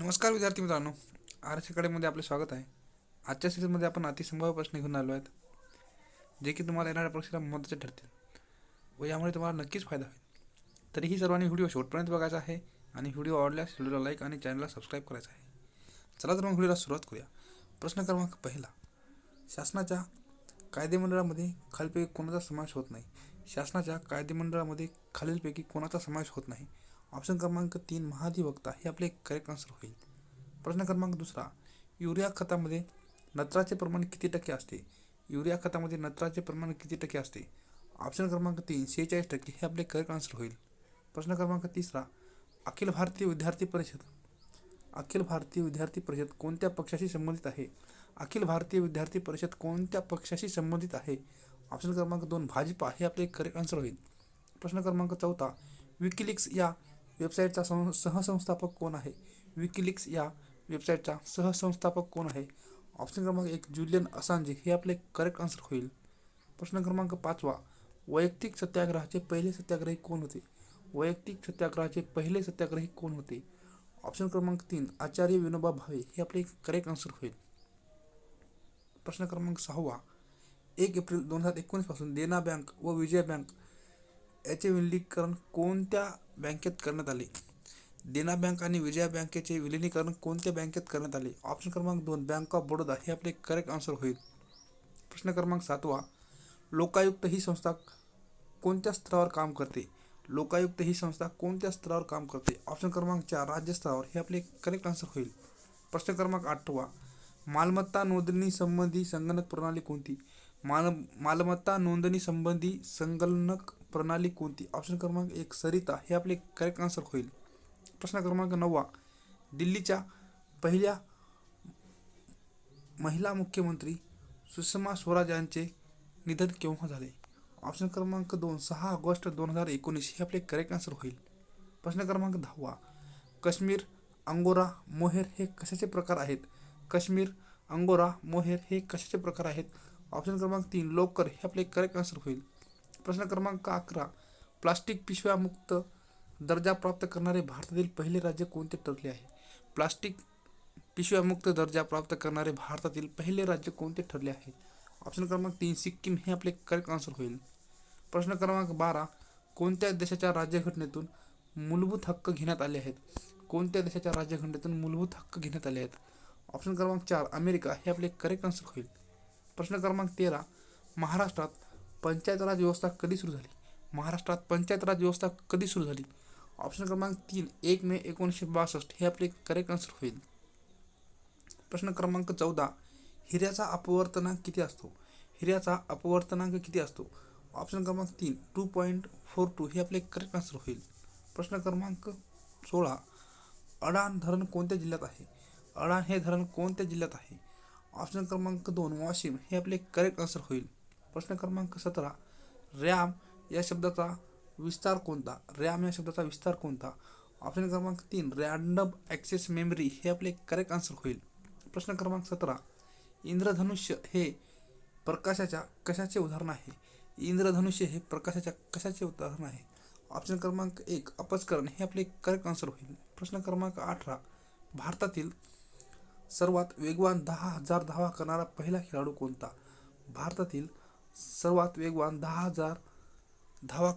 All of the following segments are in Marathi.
नमस्कार विद्यार्थी मित्रांनो, आर एस अकॅडमीमध्ये आपले स्वागत आहे. आजच्या सिरीजमध्ये आपण अतिसंभाव्य प्रश्न घेऊन आलो आहेत, जे की तुम्हाला येणाऱ्या परीक्षेला महत्त्वाचे ठरतील व यामुळे तुम्हाला नक्कीच फायदा होईल. तरीही सर्वांनी व्हिडिओ शेवटपर्यंत बघायचा आहे आणि व्हिडिओ आवडल्यास व्हिडिओला लाईक आणि चॅनलला सबस्क्राईब करायचं आहे. चला तर मग व्हिडिओला सुरुवात करूया. प्रश्न क्रमांक पहिला, शासनाच्या कायदेमंडळामध्ये खालीलपैकी कोणाचा समावेश होत नाही? शासनाच्या कायदेमंडळामध्ये खालीलपैकी कोणाचा समावेश होत नाही? ऑप्शन क्रमांक 3 महाधिवक्ता हे आपले करेक्ट आन्सर होईल. प्रश्न क्रमांक दुसरा, युरिया खतामध्ये नत्राचे प्रमाण किती टक्के असते? युरिया खतामध्ये नत्राचे प्रमाण किती टक्के असते? ऑप्शन क्रमांक 3 46% हे आपले करेक्ट आन्सर होईल. प्रश्न क्रमांक तिसरा, अखिल भारतीय विद्यार्थी परिषद अखिल भारतीय विद्यार्थी परिषद कोणत्या पक्षाशी संबंधित आहे? अखिल भारतीय विद्यार्थी परिषद कोणत्या पक्षाशी संबंधित आहे? ऑप्शन क्रमांक 2 भाजपा हे आपले करेक्ट आन्सर होईल. प्रश्न क्रमांक चौथा, विकिलीक्स या वेबसाईटचा सहसंस्थापक कोण आहे? विकिलीक्स या वेबसाईटचा सहसंस्थापक कोण आहे? ऑप्शन क्रमांक 1 जुलियन असांजे हे आपले करेक्ट आन्सर होईल. प्रश्न क्रमांक 5, वैयक्तिक सत्याग्रहाचे पहिले सत्याग्रही कोण होते? वैयक्तिक सत्याग्रहाचे पहिले सत्याग्रही कोण होते? ऑप्शन क्रमांक 3 आचार्य विनोबा भावे हे आपले करेक्ट आन्सर होईल. प्रश्न क्रमांक 6, 1 एप्रिल 2019 पासून देना बँक व विजया बँक याचे विलीनीकरण कोणत्या बँकेत करण्यात आले? देना बँक आणि विजया बँकेचे विलीनीकरण कोणत्या बँकेत करण्यात आले? ऑप्शन क्रमांक 2 बँक ऑफ बडोदा हे आपले करेक्ट आन्सर होईल. प्रश्न क्रमांक 7, लोकायुक्त ही संस्था कोणत्या स्तरावर काम करते? लोकायुक्त ही संस्था कोणत्या स्तरावर काम करते? ऑप्शन क्रमांक 4 राज्यस्तरावर हे आपले करेक्ट आन्सर होईल. प्रश्न क्रमांक 8, मालमत्ता नोंदणी संबंधी संगणक प्रणाली कोणती? मालमत्ता नोंदणी संबंधी संगणक प्रणाली कोणती? ऑप्शन क्रमांक 1 सरिता हे आपले करेक्ट आन्सर होईल. प्रश्न क्रमांक 9, दिल्लीच्या पहिल्या महिला मुख्यमंत्री सुषमा स्वराज यांचे निधन केव्हा झाले? ऑप्शन क्रमांक 2 6 ऑगस्ट 2019 हे आपले करेक्ट आन्सर होईल. प्रश्न क्रमांक 10, काश्मीर, अंगोरा, मोहेर हे कशाचे प्रकार आहेत? काश्मीर, अंगोरा, मोहेर हे कशाचे प्रकार आहेत? ऑप्शन क्रमांक 3 लोकर हे आपले करेक्ट आन्सर होईल. प्रश्न क्रमांक 11, प्लास्टिक पिशव्या मुक्त दर्जा प्राप्त करणारे भारतातील पहिले राज्य कोणते ठरले आहे? प्लास्टिक पिशव्या मुक्त दर्जा प्राप्त करणारे भारतातील पहिले राज्य कोणते ठरले आहे? ऑप्शन क्रमांक 3 सिक्कीम हे आपले करेक्ट आन्सर होईल. प्रश्न क्रमांक 12, कोणत्या देशाच्या राज्यघटनेतून मूलभूत हक्क घेण्यात आले आहेत? कोणत्या देशाच्या राज्यघटनेतून मूलभूत हक्क घेण्यात आले आहेत? ऑप्शन क्रमांक 4 अमेरिका हे आपले करेक्ट आन्सर होईल. प्रश्न क्रमांक 13, महाराष्ट्रात पंचायत राज व्यवस्था कधी सुरू झाली? महाराष्ट्रात पंचायत राज व्यवस्था कधी सुरू झाली? ऑप्शन क्रमांक 3 1 मे 1962 हे आपले करेक्ट आन्सर होईल. प्रश्न क्रमांक 14, हिऱ्याचा अपवर्तनांक किती असतो? हिऱ्याचा अपवर्तनांक किती असतो? ऑप्शन क्रमांक 3 2.42 हे आपले करेक्ट आन्सर होईल. प्रश्न क्रमांक 16, अडाण धरण कोणत्या जिल्ह्यात आहे? अडाण हे धरण कोणत्या जिल्ह्यात आहे? ऑप्शन क्रमांक 2 वाशिम हे आपले करेक्ट आन्सर होईल. प्रश्न क्रमांक 17, रॅम या शब्दाचा विस्तार कोणता? रॅम या शब्दाचा विस्तार कोणता? ऑप्शन क्रमांक 3 रँडम ॲक्सेस मेमरी हे आपले करेक्ट आन्सर होईल. प्रश्न क्रमांक 17, इंद्रधनुष्य हे प्रकाशाच्या कशाचे उदाहरण आहे? इंद्रधनुष्य हे प्रकाशाच्या कशाचे उदाहरण आहे? ऑप्शन क्रमांक 1 अपस्करण हे आपले करेक्ट आन्सर होईल. प्रश्न क्रमांक 18, भारतातील सर्वात वेगवान 10,000 धावा करणारा पहिला खेळाडू कोणता? भारतातील सर्वात वेगवान 10,000 धावा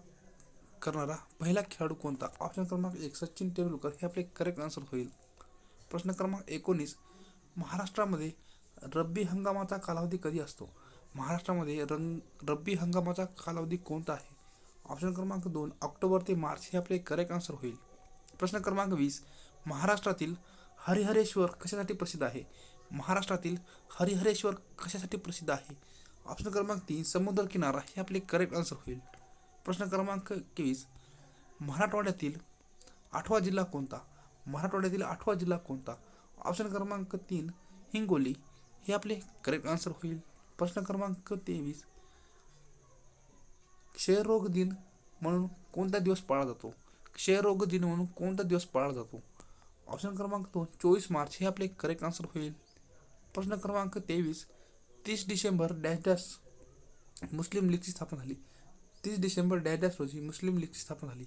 करणारा पहिला खेळाडू कोणता? ऑप्शन क्रमांक 1 सचिन तेंडुलकर हे आपले करेक्ट आन्सर होईल. प्रश्न क्रमांक 19, महाराष्ट्रामध्ये रब्बी हंगामाचा कालावधी कधी असतो? महाराष्ट्रामध्ये रब्बी हंगामाचा कालावधी कोणता आहे? ऑप्शन क्रमांक 2 ऑक्टोबर ते मार्च हे आपले करेक्ट आन्सर होईल. प्रश्न क्रमांक 20, महाराष्ट्रातील हरिहरेश्वर कशासाठी प्रसिद्ध आहे? महाराष्ट्रातील हरिहरेश्वर कशासाठी प्रसिद्ध आहे? ऑप्शन क्रमांक 3 समुद्र किनारा हे आपले करेक्ट आन्सर होईल. प्रश्न क्रमांक 21, मराठवाड्यातील 8वा जिल्हा कोणता? मराठवाड्यातील 8वा जिल्हा कोणता? ऑप्शन क्रमांक 3 हिंगोली हे आपले करेक्ट आन्सर होईल. प्रश्न क्रमांक 23, क्षयरोग दिन म्हणून कोणता दिवस पाळला जातो? क्षयरोग दिन म्हणून कोणता दिवस पाळला जातो? ऑप्शन क्रमांक 2 24 मार्च हे आपले करेक्ट आन्सर होईल. प्रश्न क्रमांक 23, 30 डिसेंबर डॅश डॅश मुस्लिम लीगची स्थापना झाली. 30 डिसेंबर डॅश डॅश रोजी मुस्लिम लीगची स्थापना झाली.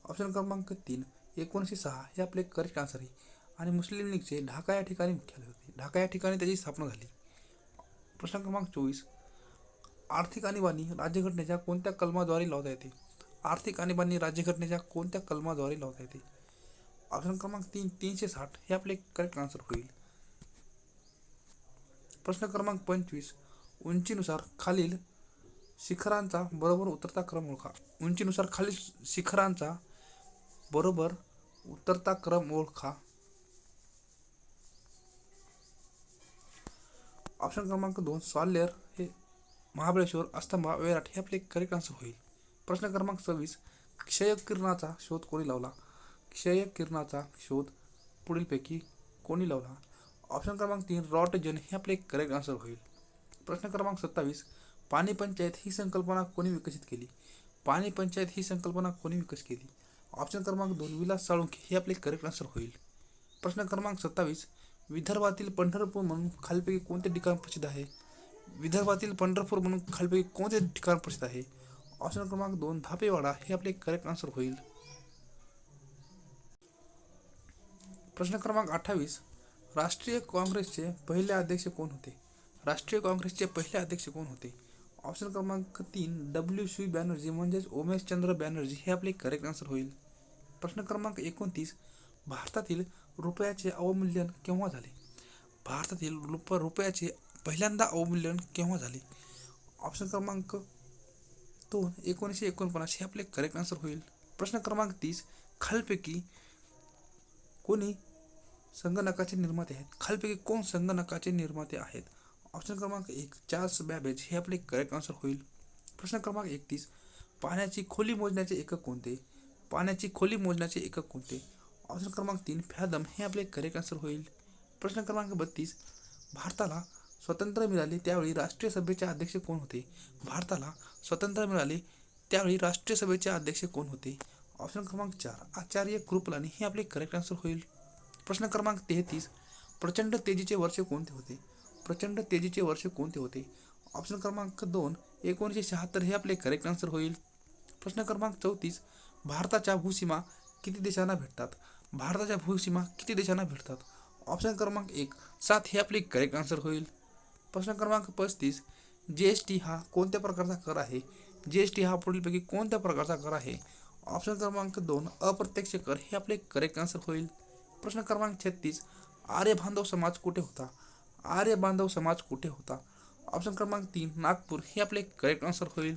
ऑप्शन क्रमांक 3 1906 हे आपले करेक्ट आन्सर आहे. आणि मुस्लिम लीगचे ढाका या ठिकाणी मुख्यालय होते. ढाका या ठिकाणी त्याची स्थापना झाली. प्रश्न क्रमांक 24. आर्थिक आणीबाणी राज्यघटनेच्या कोणत्या कलमाद्वारे लावता येते? आर्थिक आणीबाणी राज्यघटनेच्या कोणत्या कलमाद्वारे लावता येते? ऑप्शन क्रमांक 3 360 हे आपले करेक्ट आन्सर होईल. प्रश्न क्रमांक 25. उंचीनुसार खालील शिखरांचा बरोबर उतरता क्रम ओळखा. उंचीनुसार खालील शिखरांचा बरोबर उतरता क्रम ओळखा. ऑप्शन क्रमांक 2 स्वाल्हेर हे महाबळेश्वर, अस्तंबा, वैराट हे आपले करेक्ट आन्सर होईल. प्रश्न क्रमांक 26. क्षयकिरणाचा शोध कोणी लावला? क्षयकिरणाचा शोध पुढीलपैकी कोणी लावला? ऑप्शन क्रमांक 3 रॉटजन हे आपले करेक्ट आन्सर होईल. प्रश्न क्रमांक 27. पाणी पंचायत ही संकल्पना कोणी विकसित केली? पाणी पंचायत ही संकल्पना कोणी विकसित केली? ऑप्शन क्रमांक 2 विलास साळुंखे हे आपले करेक्ट आन्सर होईल. प्रश्न क्रमांक 27. विदर्भातील पंढरपूर म्हणून खालीलपैकी कोणते ठिकाण प्रसिद्ध आहे? विदर्भातील पंढरपूर म्हणून खालीलपैकी कोणते ठिकाण प्रसिद्ध आहे? ऑप्शन क्रमांक 2 धापेवाडा हे आपले करेक्ट आन्सर होईल. प्रश्न क्रमांक 28. राष्ट्रीय काँग्रेसचे पहिले अध्यक्ष कोण होते? राष्ट्रीय काँग्रेसचे पहिले अध्यक्ष कोण होते? ऑप्शन क्रमांक 3 WC बॅनर्जी म्हणजेच उमेशचंद्र बॅनर्जी हे आपले करेक्ट आन्सर होईल. प्रश्न क्रमांक 29. भारतातील रुपयाचे अवमूल्यन केव्हा झाले? भारतातील रुपयाचे पहिल्यांदा अवमूल्यन केव्हा झाले? ऑप्शन क्रमांक 2 1949 हे आपले करेक्ट आन्सर होईल. प्रश्न क्रमांक 30. खालीलपैकी कोणी संगणकाचे निर्माते आहेत? खालीलपैकी कोण संगणकाचे निर्माते आहेत? ऑप्शन क्रमांक 1 चार्ल्स बॅबेज हे आपले करेक्ट आन्सर होईल. प्रश्न क्रमांक 31. पाण्याची खोली मोजण्याचे एकक कोणते? पाण्याची खोली मोजण्याचे एकक कोणते? ऑप्शन क्रमांक 3 फॅदम हे आपले करेक्ट आन्सर होईल. प्रश्न क्रमांक 32. भारताला स्वातंत्र्य मिळाले त्यावेळी राष्ट्रीय सभेचे अध्यक्ष कोण होते? भारताला स्वातंत्र्य मिळाले त्यावेळी राष्ट्रीय सभेचे अध्यक्ष कोण होते? ऑप्शन क्रमांक 4 आचार्य कृपलानी हे आपले करेक्ट आन्सर होईल. प्रश्न क्रमांक 33. प्रचंड तेजीचे वर्ष कोणते होते? प्रचंड तेजीचे वर्ष कोणते होते? ऑप्शन क्रमांक 2 1976 हे आपले करेक्ट आन्सर होईल. प्रश्न क्रमांक 34. भारताच्या भूसीमा किती देशांना भेटतात? भारताच्या भूसीमा किती देशांना भेटतात? ऑप्शन क्रमांक 1 7 हे आपले करेक्ट आन्सर होईल. प्रश्न क्रमांक 35. GST हा कोणत्या प्रकारचा कर आहे? GST हा पुढीलपैकी कोणत्या प्रकारचा कर आहे? ऑप्शन क्रमांक 2 अप्रत्यक्ष कर हे आपले करेक्ट आन्सर होईल. प्रश्न क्रमांक 36. आर्य बांधव समाज कुठे होता? आर्य बांधव समाज कुठे होता? ऑप्शन क्रमांक 3 नागपूर हे आपले करेक्ट आन्सर होईल.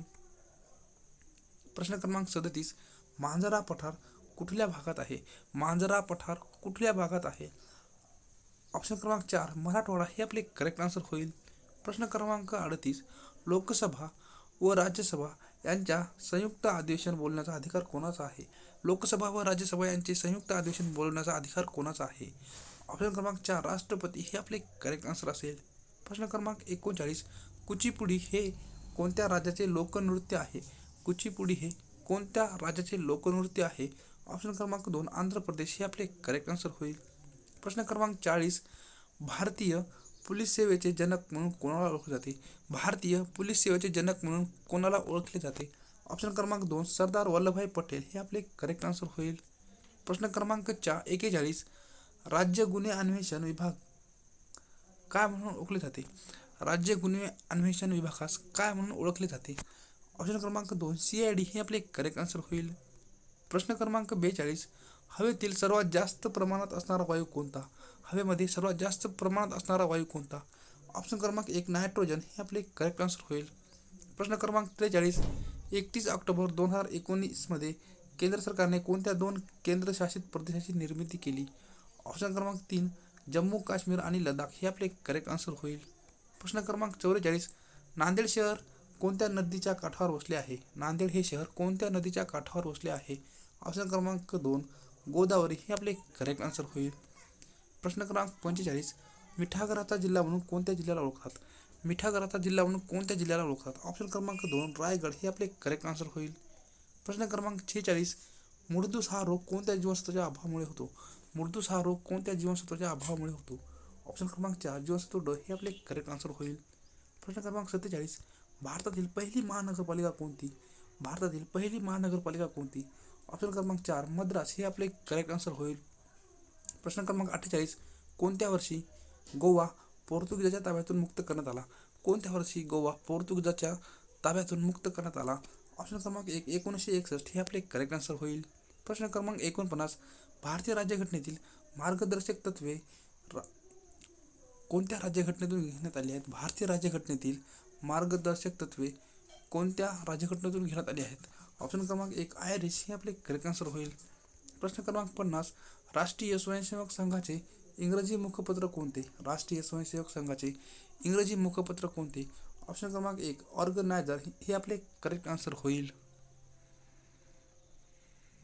प्रश्न क्रमांक 37. मांजरा पठार कुठल्या भागात आहे? मांजरा पठार कुठल्या भागात आहे? ऑप्शन क्रमांक 4 मराठवाडा हे आपले करेक्ट आन्सर होईल. प्रश्न क्रमांक 38. लोकसभा व राज्यसभा यांच्या संयुक्त अधिवेशन बोलण्याचा अधिकार कोणाचा आहे? लोकसभा व राज्यसभा यांचे संयुक्त अधिवेशन बोलण्याचा अधिकार कोणाचा आहे? ऑप्शन क्रमांक 4 राष्ट्रपती हे आपले करेक्ट आन्सर असेल. प्रश्न क्रमांक 39. कुचिपुडी हे कोणत्या राज्याचे लोकनृत्य आहे? कुचिपुडी हे कोणत्या राज्याचे लोकनृत्य आहे? ऑप्शन क्रमांक 2 आंध्र प्रदेश हे आपले करेक्ट आन्सर होईल. प्रश्न क्रमांक 40. भारतीय पोलीस सेवेचे जनक म्हणून कोणाला ओळखले जाते? भारतीय पोलीस सेवेचे जनक म्हणून कोणाला ओळखले जाते? ऑप्शन क्रमांक 2 सरदार वल्लभभाई पटेल हे आपले करेक्ट आन्सर होईल. प्रश्न क्रमांक 41. राज्य गुन्हे अन्वेषण विभाग काय म्हणून ओळखले जाते? राज्य गुन्हे अन्वेषण विभागास काय म्हणून ओळखले जाते? ऑप्शन क्रमांक 2 CID हे आपले करेक्ट आन्सर होईल. प्रश्न क्रमांक 42. हवेतील सर्वात जास्त प्रमाणात असणारा वायू कोणता? हवेमध्ये सर्वात जास्त प्रमाणात असणारा वायू कोणता? ऑप्शन क्रमांक 1 नायट्रोजन हे आपले करेक्ट आन्सर होईल. प्रश्न क्रमांक 43. 31 ऑक्टोबर 2019 मध्ये केंद्र सरकारने कोणत्या 2 केंद्रशासित प्रदेशाची निर्मिती केली? ऑप्शन क्रमांक 3 जम्मू काश्मीर आणि लडाख हे आपले करेक्ट आन्सर होईल. प्रश्न क्रमांक 44. नांदेड शहर कोणत्या नदीच्या काठावर वसले आहे? नांदेड हे शहर कोणत्या नदीच्या काठावर वसले आहे? ऑप्शन क्रमांक 2 गोदावरी हे आपले करेक्ट आन्सर होईल. प्रश्न क्रमांक 45. मिठागराचा जिल्हा म्हणून कोणत्या जिल्ह्याला ओळखतात? मिठागराचा जिल्हा म्हणून कोणत्या जिल्ह्याला ओळखतात? ऑप्शन क्रमांक 2 रायगड हे आपले करेक्ट आन्सर होईल. प्रश्न क्रमांक 46. मुळदूस हा रोग कोणत्या जीवनसत्वाच्या अभावामुळे होतो? मुळदूस हा रोग कोणत्या जीवनसत्वाच्या अभावामुळे होतो? ऑप्शन क्रमांक 4 जीवनसत्व ड हे आपले करेक्ट आन्सर होईल. प्रश्न क्रमांक 47. भारतातील पहिली महानगरपालिका कोणती? भारतातील पहिली महानगरपालिका कोणती? ऑप्शन क्रमांक 4 मद्रास हे आपले करेक्ट आन्सर होईल. प्रश्न क्रमांक 48, कोणत्या वर्षी गोवा पोर्तुगीजाच्या ताब्यातून मुक्त करण्यात आला? कोणत्या वर्षी गोवा पोर्तुगीजाच्या ताब्यातून मुक्त करण्यात आला? ऑप्शन क्रमांक 1, 1961 हे आपले करेक्ट आन्सर होईल. प्रश्न क्रमांक 49, भारतीय राज्यघटनेतील मार्गदर्शक तत्त्वे कोणत्या राज्यघटनेतून घेण्यात आली आहेत? भारतीय राज्यघटनेतील मार्गदर्शक तत्त्वे कोणत्या राज्यघटनेतून घेण्यात आली आहेत? ऑप्शन क्रमांक 1, आयरिश हे आपले करेक्ट आन्सर होईल. प्रश्न क्रमांक 50, राष्ट्रीय स्वयंसेवक संघाचे इंग्रजी मुखपत्र कोणते? राष्ट्रीय स्वयंसेवक संघाचे इंग्रजी मुखपत्र कोणते? ऑप्शन क्रमांक 1, ऑर्गनायझर हे आपले करेक्ट आन्सर होईल.